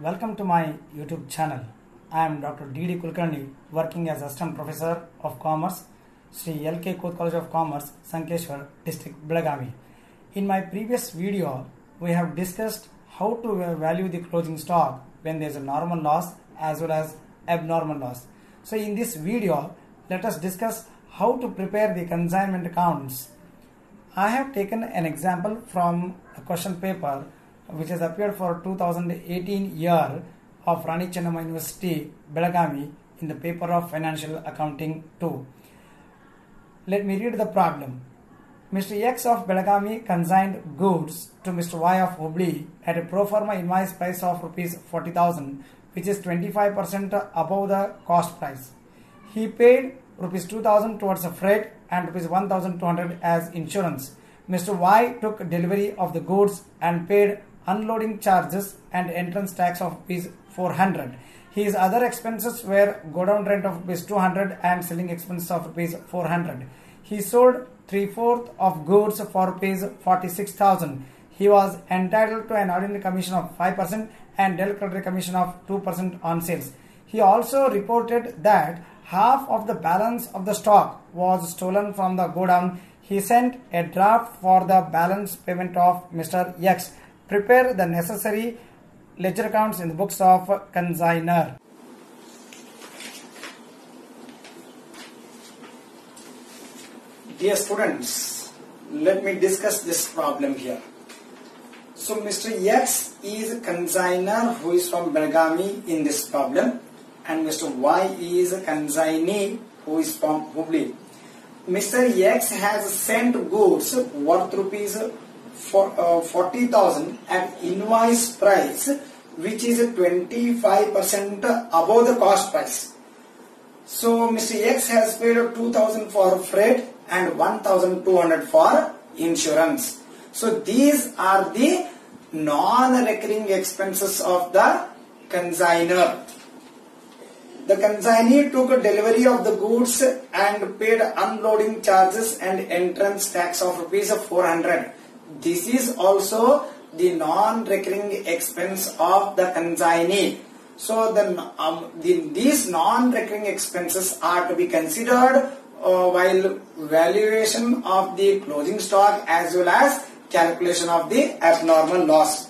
Welcome to my YouTube channel. I am Dr. D.D. Kulkarni, working as Assistant Professor of Commerce, Sri L.K. Koth College of Commerce, Sankeshwar, District, Belagavi. In my previous video, we have discussed how to value the closing stock when there is a normal loss as well as abnormal loss. So in this video, let us discuss how to prepare the consignment accounts. I have taken an example from a question paper which has appeared for 2018 year of Rani Chennamma University, Belagavi, in the paper of Financial Accounting 2. Let me read the problem. Mr. X of Belagavi consigned goods to Mr. Y of Hubli at a pro forma invoice price of Rs 40,000, which is 25% above the cost price. He paid Rs 2,000 towards the freight and Rs 1,200 as insurance. Mr. Y took delivery of the goods and paid unloading charges and entrance tax of Rs 400. His other expenses were godown rent of Rs 200 and selling expenses of Rs 400. He sold 3/4 of goods for Rs 46,000. He was entitled to an ordinary commission of 5% and declaratory commission of 2% on sales. He also reported that half of the balance of the stock was stolen from the godown. He sent a draft for the balance payment of Mr. X. Prepare the necessary ledger accounts in the books of consignor. Dear students, let me discuss this problem here. So Mr. X is a consignor who is from Belagavi in this problem, and Mr. Y is a consignee who is from Hubli. Mr. X has sent goods worth Rs 40,000 at invoice price, which is 25% above the cost price. So Mr. X has paid 2,000 for freight and 1,200 for insurance. So these are the non-recurring expenses of the consignor. The consignee took delivery of the goods and paid unloading charges and entrance tax of Rs 400. This is also the non-recurring expense of the consignee. So these non-recurring expenses are to be considered while valuation of the closing stock as well as calculation of the abnormal loss.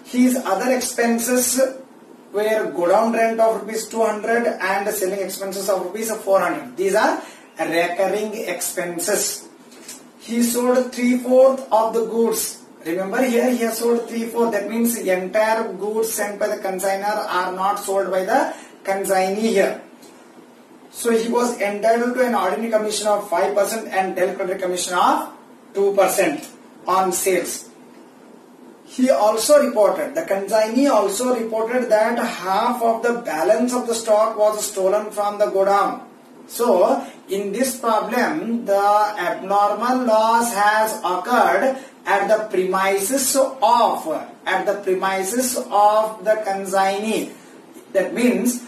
His other expenses were godown rent of Rs 200 and selling expenses of Rs 400. These are recurring expenses. He sold 3/4 of the goods. Remember here he has sold 3/4. That means the entire goods sent by the consignor are not sold by the consignee here. So he was entitled to an ordinary commission of 5% and declaratory commission of 2% on sales. He also reported, the consignee also reported that half of the balance of the stock was stolen from the godown. So in this problem, the abnormal loss has occurred at the premises of the consignee. That means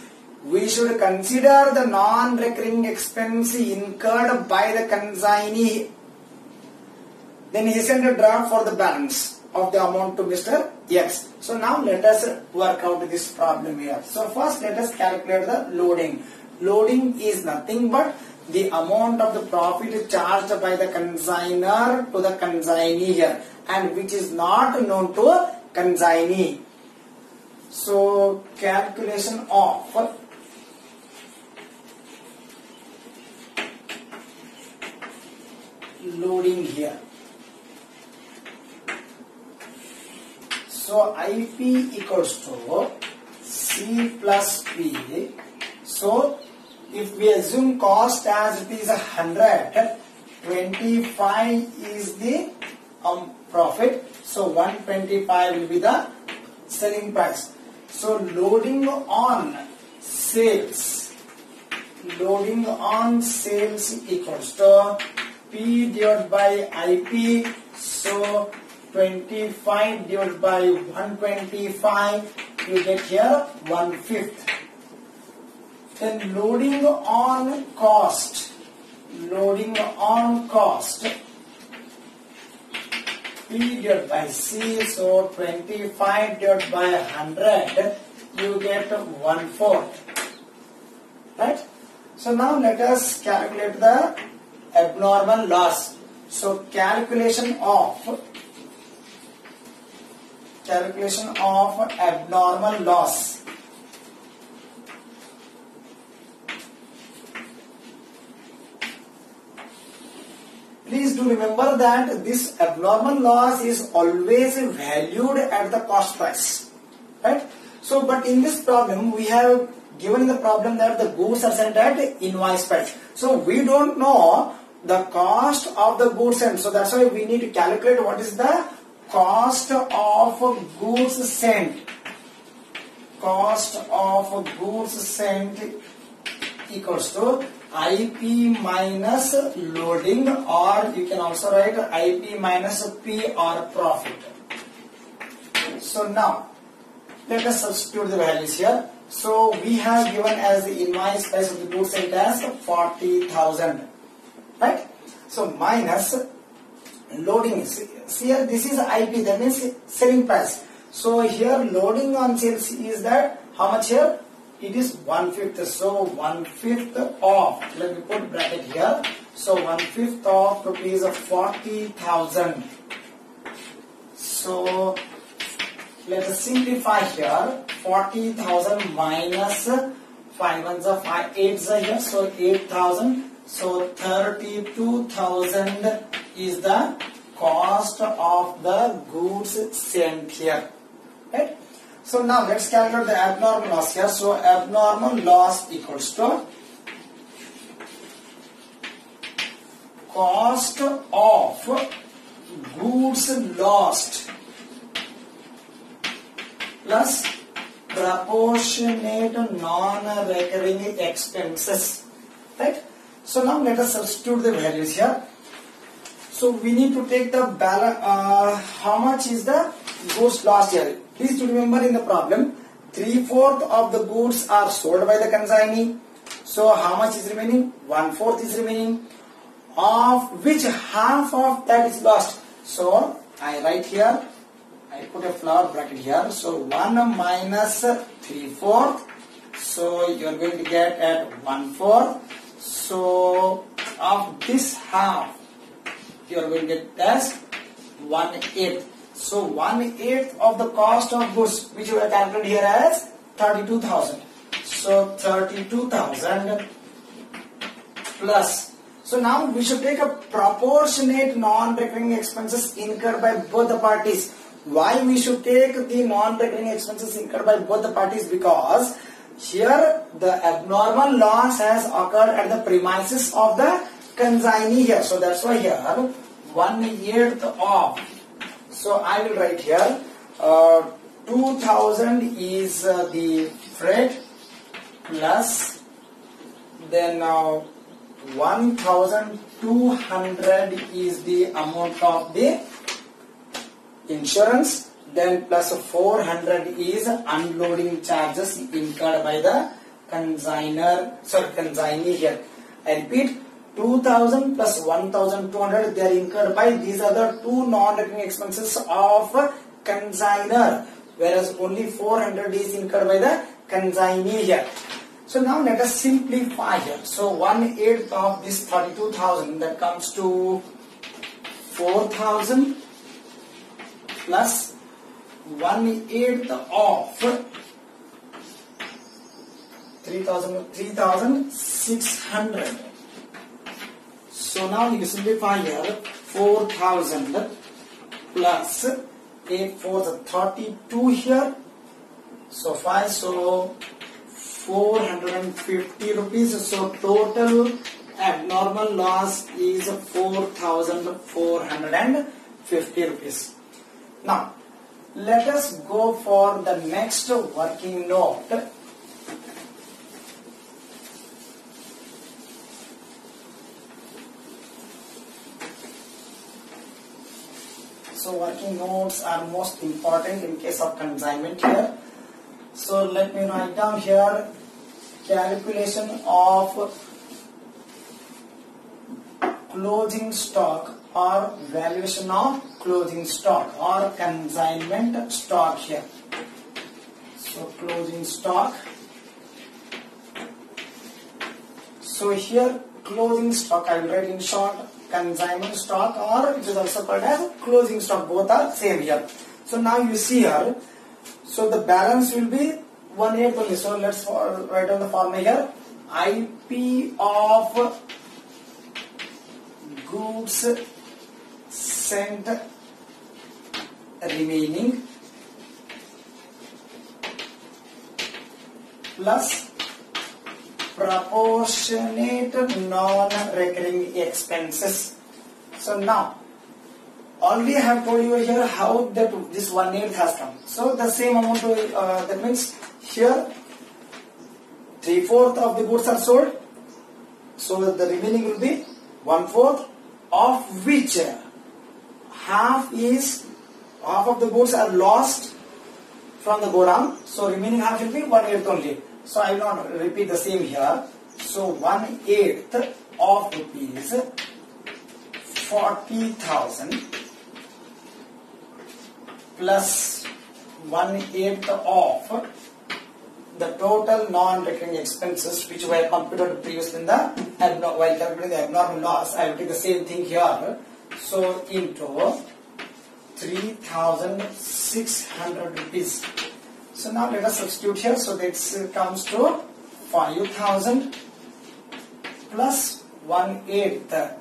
we should consider the non-recurring expense incurred by the consignee. Then he sent a draft for the balance of the amount to Mr. X. So now let us work out this problem here. So first let us calculate the loading. Loading is nothing but the amount of the profit charged by the consignor to the consignee here, and which is not known to a consignee. So calculation of loading here. So IP equals to C plus P. So if we assume cost as it is 100, 25 is the profit. So 125 will be the selling price. So loading on sales equals to P divided by IP. So 25 divided by 125, you get here 1/5. Then loading on cost, P divided by C, so 25 divided by 100 you get 1/4. Right? So now let us calculate the abnormal loss. So calculation of abnormal loss. Please do remember that this abnormal loss is always valued at the cost price, right? So, but in this problem, we have given in the problem that the goods are sent at invoice price. So, we don't know the cost of the goods sent. So, that's why we need to calculate what is the cost of goods sent. Cost of goods sent equals to IP minus loading, or you can also write IP minus P or profit. So now let us substitute the values here. So we have given as the invoice price of the goods sent as 40,000, right? So minus loading. See here, this is IP, that means selling price. So here loading on sales is that how much here? It is 1/5. So 1/5 of, let me put bracket here. So 1/5 of rupees 40,000. So let us simplify here. 40,000 minus 5 ones are 5, 8s are here. So 8,000. So 32,000 is the cost of the goods sent here. Right? So now let's calculate the abnormal loss here. So abnormal loss equals to cost of goods lost plus proportionate non-recurring expenses. Right? So now let us substitute the values here. So we need to take the balance. How much is the goods lost here? Please do remember in the problem, 3/4 of the goods are sold by the consignee. So how much is remaining? 1/4 is remaining, of which half of that is lost. So I write here, I put a flower bracket here. So 1 minus 3/4. So you are going to get at 1/4. So of this half, you are going to get as 1/8. So 1/8 of the cost of goods, which we have calculated here as 32,000. So 32,000 plus. So now we should take a proportionate non-recurring expenses incurred by both the parties. Why we should take the non-recurring expenses incurred by both the parties? Because here the abnormal loss has occurred at the premises of the consignee here. So that's why here 1/8 of. So I will write here 2,000 is the freight plus then 1,200 is the amount of the insurance, then plus 400 is unloading charges incurred by the consignee here. I repeat, 2,000 plus 1,200 they are incurred by these other two non-recurring expenses of consignor, whereas only 400 is incurred by the consignee here. So now let us simplify here. So 1/8 of this 32,000, that comes to 4,000 plus 1/8 of 3,600. So now you simplify here, 4,000 plus 8 4 32 here. So 5, so 450 rupees. So total abnormal loss is 4,450 rupees. Now let us go for the next working note. So working notes are most important in case of consignment here. So let me write down here calculation of closing stock or valuation of closing stock or consignment stock here. So closing stock. So here closing stock I will write in short consignment stock, or it is also called as closing stock. Both are same here. So now you see here. So the balance will be 1/8 only. So let's write down the formula here. IP of goods sent remaining plus proportionate non-recurring expenses. So now already I have told you here how that this 1/8 has come. So the same amount that means here 3/4 of the goods are sold. So the remaining will be 1/4, of which half of the goods are lost from the godown. So remaining half will be 1/8 only. So I will not repeat the same here. So 1/8 of rupees 40,000 plus 1/8 of the total non-recurring expenses which were computed previously in the while calculating the abnormal loss. I will take the same thing here. So into 3,600 rupees. So now let us substitute here. So this comes to 5,000 plus 1/8.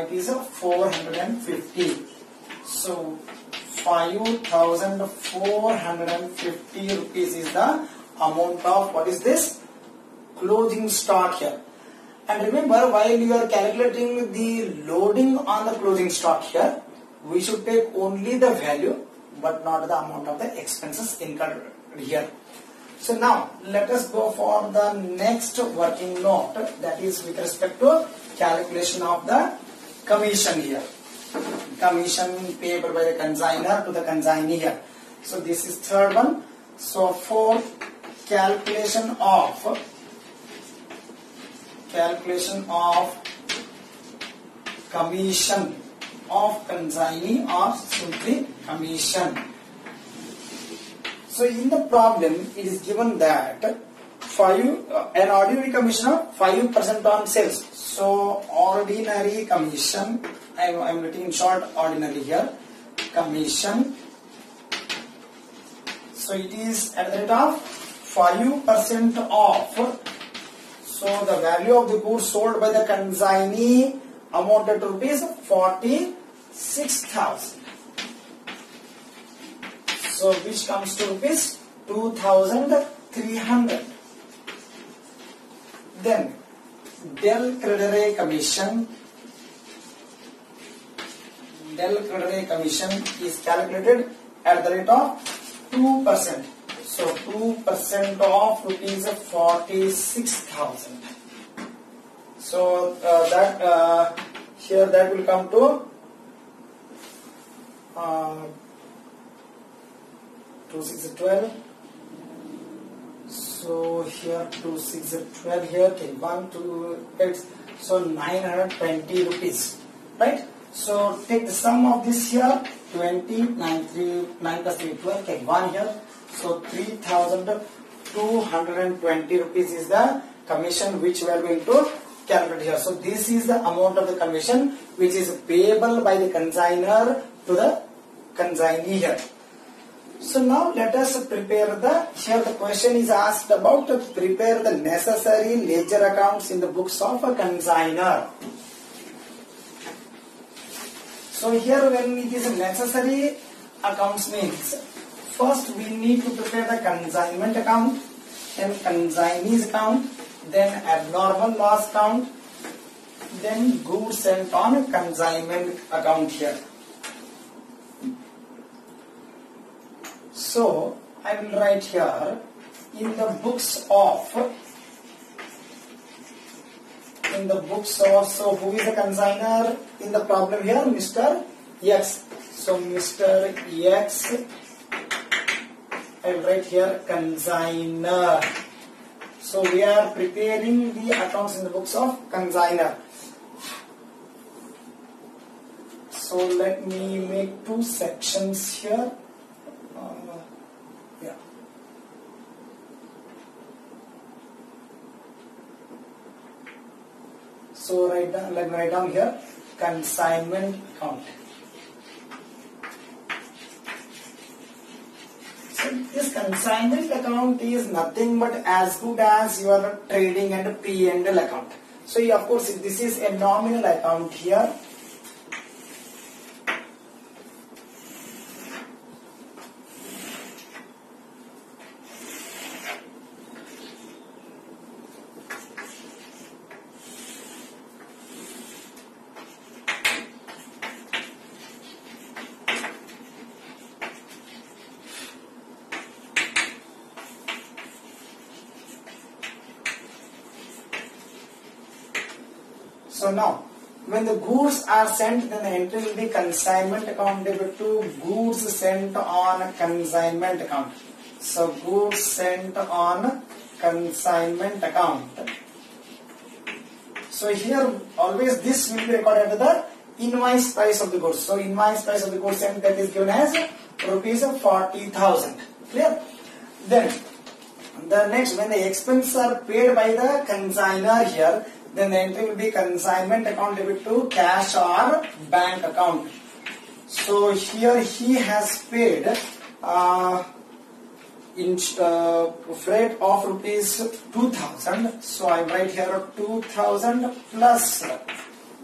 It is 450. So 5,450 rupees is the amount of what is this closing stock here. And remember, while you are calculating the loading on the closing stock here, we should take only the value but not the amount of the expenses incurred here. So now let us go for the next working note, that is with respect to calculation of the commission here. Commission payable by the consignor to the consignee here. So this is third one. So for calculation of commission of consignee or simply commission. So in the problem it is given that an ordinary commission of 5% on sales. So ordinary commission, I am writing in short ordinary here, commission. So it is at the rate of 5% off. So the value of the goods sold by the consignee amounted to rupees 46,000. So which comes to rupees 2,300. Then del credere commission. Del credere commission is calculated at the rate of 2%. So 2% of rupees 46,000. So here that will come to 2 6 12. So here 2 6 12 here. Okay, 1 2 8. So 920 rupees, right? So take the sum of this here. 20 9 3 9 plus 3 12. Okay, 1 here. So 3,220 rupees is the commission which we are going to calculate here. So this is the amount of the commission which is payable by the consignor to the consignee here. So now let us prepare here the question is asked about to prepare the necessary ledger accounts in the books of a consignor. So here when it is necessary accounts means, first we need to prepare the consignment account, then consignee's account, then abnormal loss account, then goods sent on consignment account here. So I will write here in the books of, so who is the consignor in the problem here? Mr. X. So Mr. X, I will write here consignor. So we are preparing the accounts in the books of consignor. So let me make two sections here. So let me write down here consignment account. So this consignment account is nothing but as good as your trading and P&L account. So of course this is a nominal account here. So now, when the goods are sent, then the entry will be consignment account debit to goods sent on consignment account. So goods sent on consignment account. So here always this will be recorded as the invoice price of the goods. So invoice price of the goods sent, that is given as rupees 40,000. Clear? Then the next, when the expenses are paid by the consignor here, then the entry will be consignment account debit to cash or bank account. So here he has paid freight of rupees 2,000. So I write here 2,000 plus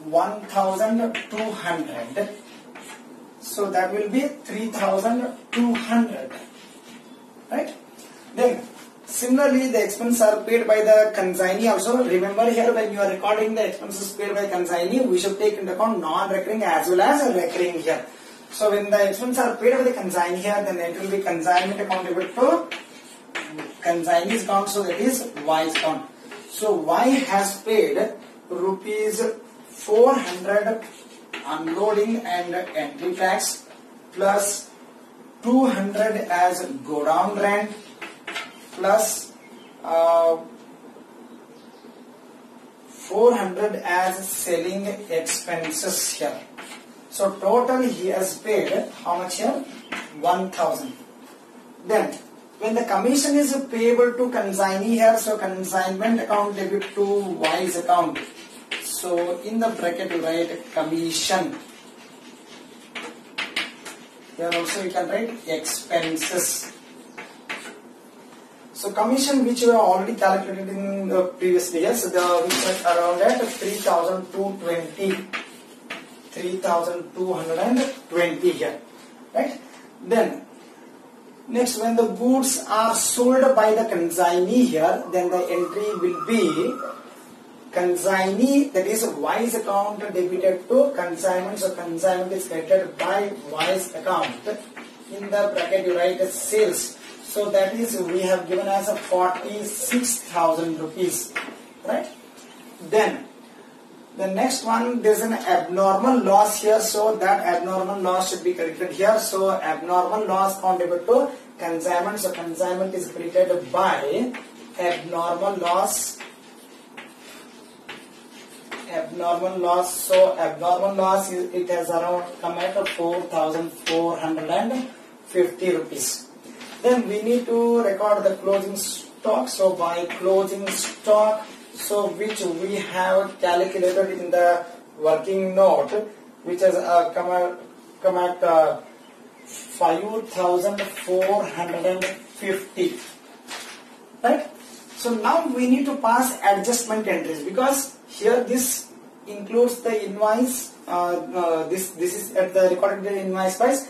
1,200. So that will be 3,200. Right? Then similarly, the expenses are paid by the consignee also. Remember here, when you are recording the expenses paid by consignee, we should take into account non-recurring as well as recurring here. So when the expenses are paid by the consignee here, then it will be consignment account debit to consignee's account. So that is Y's account. So Y has paid rupees 400 unloading and entry tax plus 200 as go down rent plus 400 as selling expenses here. So total he has paid how much here? 1,000. Then when the commission is payable to consignee here, so consignment account debit to Y's account. So in the bracket you write commission. Here also you can write expenses. So commission which we have already calculated in the previous years, which was around at 3,220 here, right? Then next, when the goods are sold by the consignee here, then the entry will be consignee, that is Y's account debited to consignment. So consignment is credited by Y's account. In the bracket you write sales. So that is we have given as a 46,000 rupees, right? Then the next one, there is an abnormal loss here, so that abnormal loss should be credited here. So abnormal loss account debit to consignment. So consignment is credited by abnormal loss. Abnormal loss. So abnormal loss is, it has around come at 4,450 rupees. Then we need to record the closing stock. So by closing stock, so which we have calculated in the working note, which has come at 5,450, right? So now we need to pass adjustment entries, because here this includes the invoice. This is at the recorded invoice price,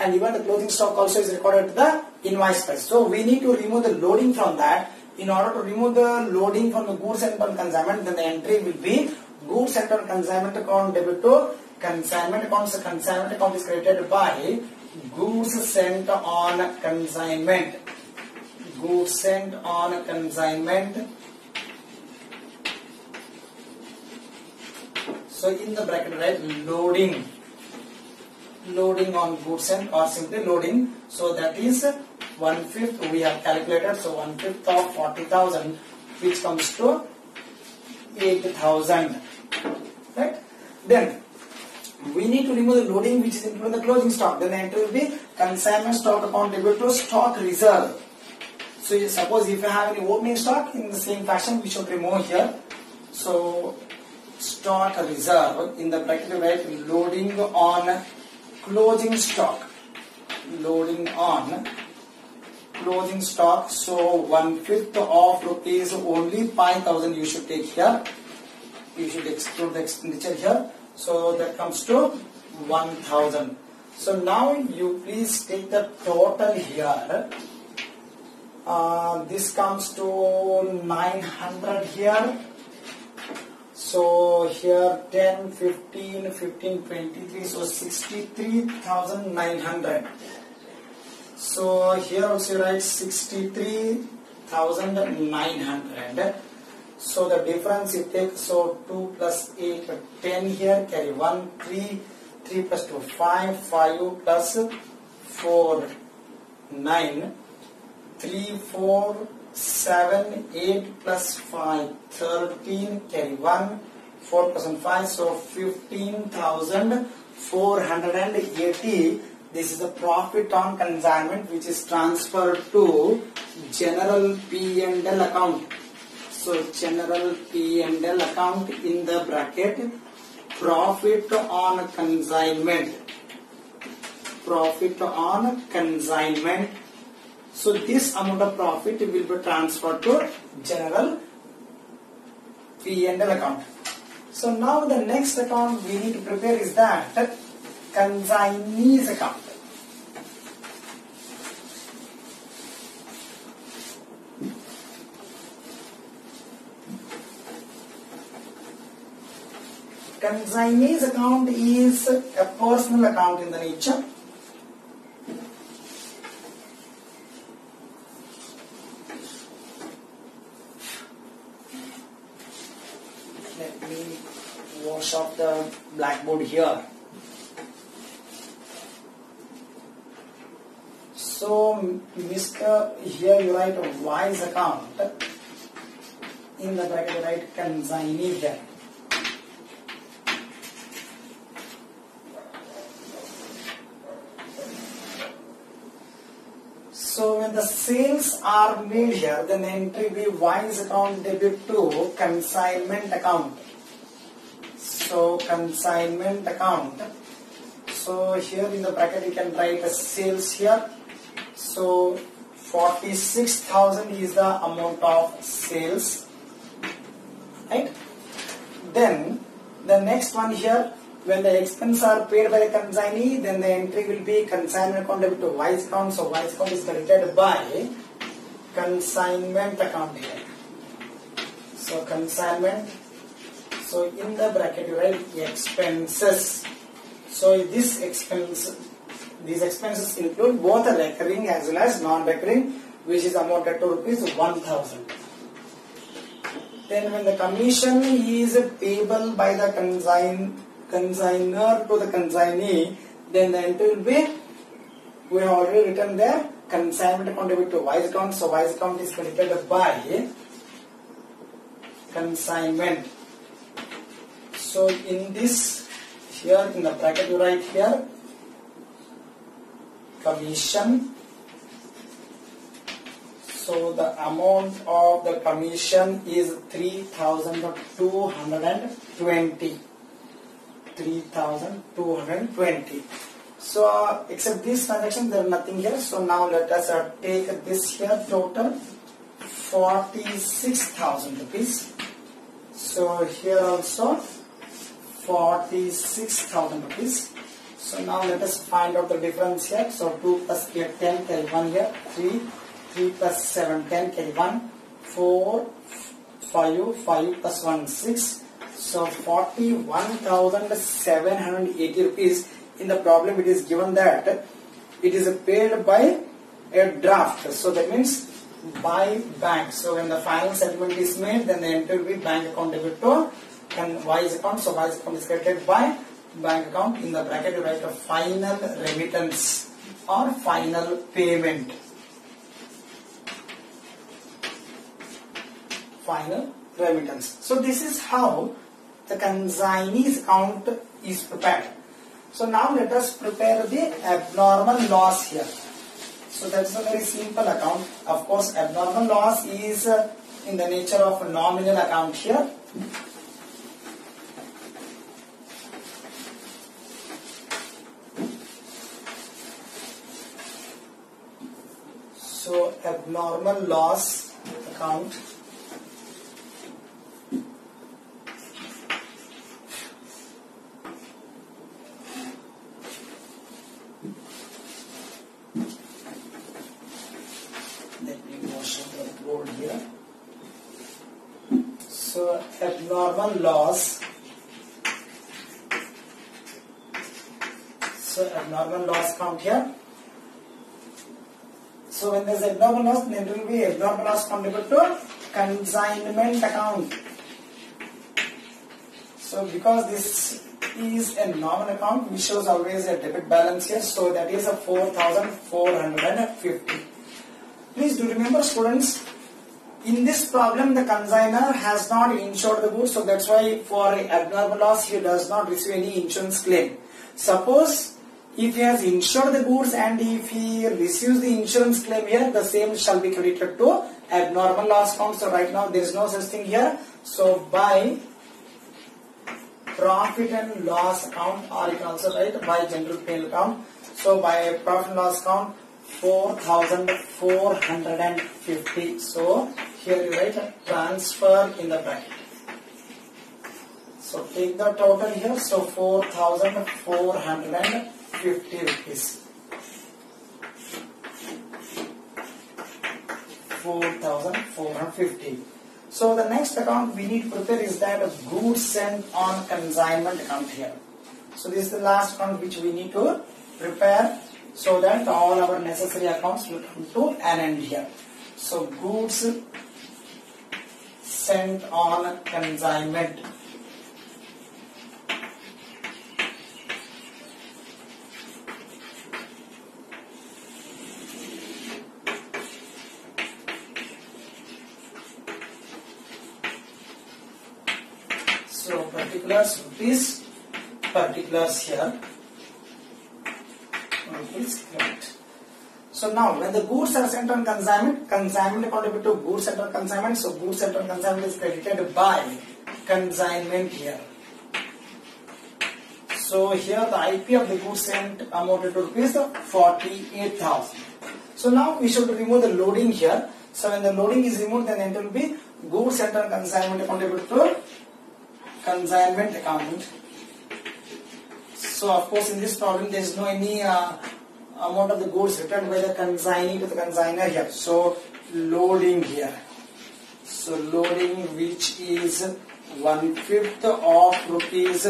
and even the closing stock also is recorded at the invoice price. So we need to remove the loading from that. In order to remove the loading from the goods sent on consignment, then the entry will be goods sent on consignment account debit to consignment account. So consignment account is credited by goods sent on consignment. Goods sent on consignment. So in the bracket write loading. Loading on goods sent, or simply loading. So that is 1/5 we have calculated. So 1/5 of 40,000, which comes to 8,000, right? Then we need to remove the loading which is included in the closing stock. Then the entry will be consignment stock account debit to stock reserve. So suppose if you have any opening stock, in the same fashion we should remove here. So stock reserve. In the bracket you write loading on closing stock. Loading on closing stock. So 1/5 of rupees, only 5,000 you should take here. You should exclude the expenditure here. So that comes to 1,000. So now you please take the total here. This comes to 900 here. So here 10, 15, 15, 23. So 63,900. So here also write 63,900. So the difference you take, so 2 plus 8, 10 here, carry 1, 3, 3 plus 2, 5, 5 plus 4, 9, 3, 4, 7, 8 plus 5, 13, carry 1, 4 plus 5, so 15,480. This is the profit on consignment which is transferred to general P&L account. So general P&L account, in the bracket profit on consignment. Profit on consignment. So this amount of profit will be transferred to general P&L account. So now the next account we need to prepare is that consignees account. Consignees account is a personal account in the nature. Let me wash off the blackboard here. So, Mr. here you write a wise account. In the bracket you write consignee here. So when the sales are made here, then the entry will be wise account debit to consignment account. So consignment account. So here in the bracket you can write a sales here. So 46,000 is the amount of sales, right? Then the next one here, when the expenses are paid by the consignee, then the entry will be consignment account debit to wise account. So wise account is credited by consignment account here. So consignment. So in the bracket you write expenses. So these expenses include both recurring as well as non-recurring, which is amounted to rupees 1,000. Then when the commission is payable by the consignor to the consignee, then the entry will be, we have already written there, consignment account debit to wise account. So wise account is credited by consignment. So in this, here in the bracket you write here commission. So the amount of the commission is 3,220. 3,220. So except this transaction there is nothing here. So now let us take this here, total 46,000 rupees. So here also 46,000 rupees. So now let us find out the difference here. So 2 plus 8, 10, carry 1 here, 3 plus 7, 10, carry 1, 4, 5, 5 plus 1, 6. So 41,780 rupees. In the problem it is given that it is paid by a draft. So that means by bank. So when the final settlement is made, then the entry will be bank account debit to wise account. So wise account is credited by bank account. In the bracket you write a final remittance or final payment. Final remittance. So this is how the consignee's account is prepared. So now let us prepare the abnormal loss here. So that's a very simple account. Of course, abnormal loss is in the nature of a nominal account here. So abnormal loss account. Let me motion the board here. So abnormal loss. So abnormal loss count here. So when there is abnormal loss, then there will be abnormal loss countable to consignment account. So because this is a normal account, which shows always a debit balance here. So that is a 4,450. Please do remember, students, in this problem the consignor has not insured the goods. So that's why for abnormal loss he does not receive any insurance claim. Suppose if he has insured the goods and if he receives the insurance claim here, the same shall be credited to abnormal loss count. So right now there is no such thing here. So by profit and loss account, or you can also write by general P&L account. So by profit and loss account 4,450. So here you write a transfer in the bracket. So take the total here. So 4,450 rupees. 4,450. So the next account we need to prepare is that of goods sent on consignment account here. So this is the last account which we need to prepare, so that all our necessary accounts will come to an end here. So goods sent on consignment. So particulars rupees, particulars here. Rupees credit. So now when the goods are sent on consignment, consignment account to goods sent on consignment. So goods sent on consignment is credited by consignment here. So here the IP of the goods sent amounted to rupees 48,000. So now we should remove the loading here. So when the loading is removed, then it will be goods sent on consignment account to consignment account. So of course in this problem there is no any amount of the goods returned by the consignee to the consignor here. So loading here. So loading, which is 1/5 of rupees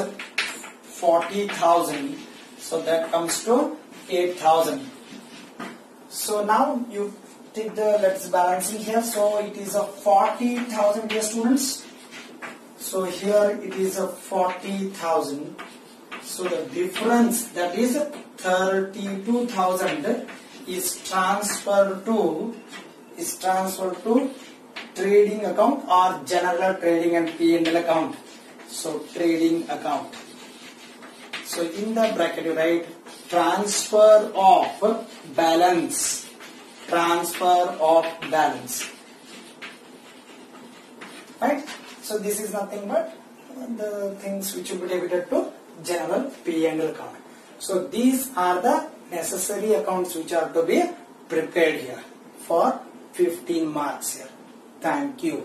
40,000. So that comes to 8,000. So now you take the let's balancing here. So it is a 40,000 dear students. So here it is a 40,000. So the difference, that is 32,000, is transferred to trading account or general trading and P&L account. So trading account. So in the bracket you write transfer of balance. Transfer of balance. Right? So this is nothing but the things which will be debited to general P&L account. So these are the necessary accounts which are to be prepared here for 15 marks here. Thank you.